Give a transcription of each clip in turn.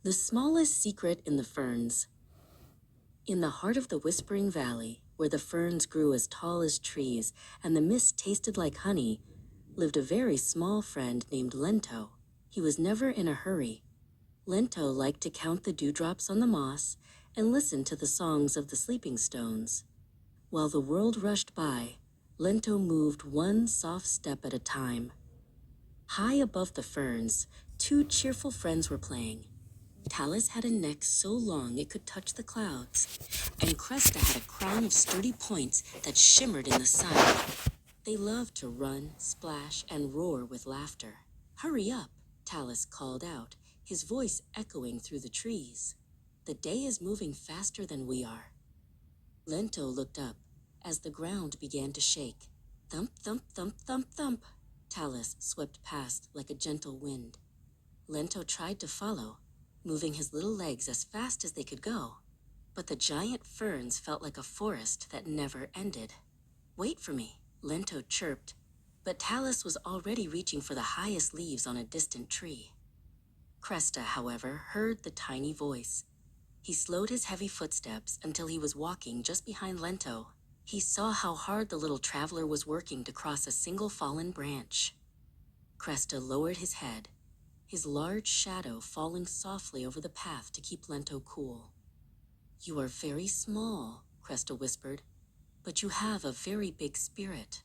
The smallest secret in the ferns. In the heart of the Whispering Valley, where the ferns grew as tall as trees and the mist tasted like honey, lived a very small friend named Lento. He was never in a hurry. Lento liked to count the dewdrops on the moss and listen to the songs of the sleeping stones. While the world rushed by, Lento moved one soft step at a time. High above the ferns, two cheerful friends were playing. Talus had a neck so long it could touch the clouds, and Cresta had a crown of sturdy points that shimmered in the sun. They loved to run, splash, and roar with laughter. "Hurry up," Talus called out, his voice echoing through the trees. "The day is moving faster than we are." Lento looked up as the ground began to shake. Thump, thump, thump, thump, thump. Talus swept past like a gentle wind. Lento tried to follow, moving his little legs as fast as they could go. But the giant ferns felt like a forest that never ended. "Wait for me," Lento chirped, but Talus was already reaching for the highest leaves on a distant tree. Cresta, however, heard the tiny voice. He slowed his heavy footsteps until he was walking just behind Lento. He saw how hard the little traveler was working to cross a single fallen branch. Cresta lowered his head, his large shadow falling softly over the path to keep Lento cool. "You are very small," Cresta whispered, "but you have a very big spirit."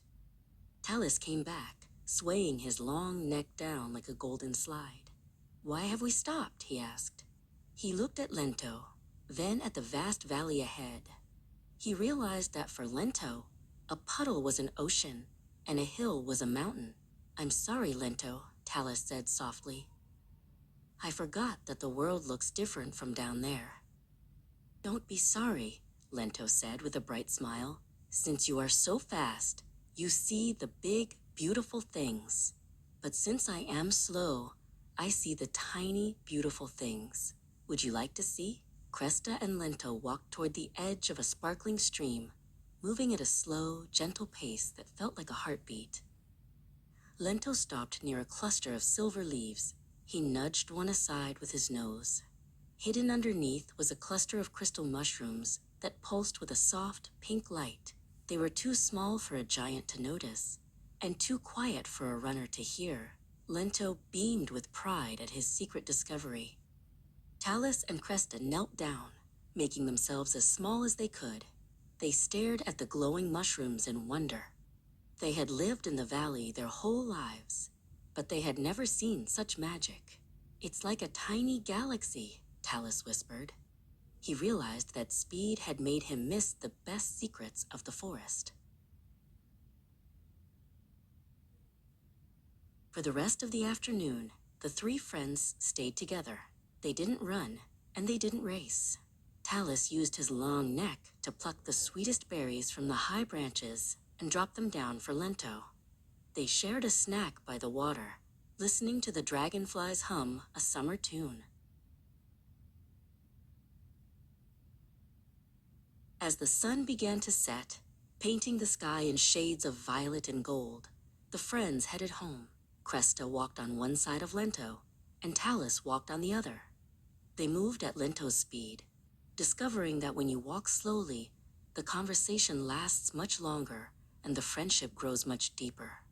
Talus came back, swaying his long neck down like a golden slide. "Why have we stopped?" he asked. He looked at Lento, then at the vast valley ahead. He realized that for Lento, a puddle was an ocean and a hill was a mountain. "I'm sorry, Lento," Talus said softly. "I forgot that the world looks different from down there." "Don't be sorry," Lento said with a bright smile. "Since you are so fast, you see the big, beautiful things. But since I am slow, I see the tiny, beautiful things. Would you like to see?" Cresta and Lento walked toward the edge of a sparkling stream, moving at a slow, gentle pace that felt like a heartbeat. Lento stopped near a cluster of silver leaves. He nudged one aside with his nose. Hidden underneath was a cluster of crystal mushrooms that pulsed with a soft, pink light. They were too small for a giant to notice, and too quiet for a runner to hear. Lento beamed with pride at his secret discovery. Talus and Cresta knelt down, making themselves as small as they could. They stared at the glowing mushrooms in wonder. They had lived in the valley their whole lives, but they had never seen such magic. "It's like a tiny galaxy," Talus whispered. He realized that speed had made him miss the best secrets of the forest. For the rest of the afternoon, the three friends stayed together. They didn't run, and they didn't race. Talus used his long neck to pluck the sweetest berries from the high branches and drop them down for Lento. They shared a snack by the water, listening to the dragonflies hum a summer tune. As the sun began to set, painting the sky in shades of violet and gold, the friends headed home. Cresta walked on one side of Lento, and Talus walked on the other. They moved at Lento's speed, discovering that when you walk slowly, the conversation lasts much longer and the friendship grows much deeper.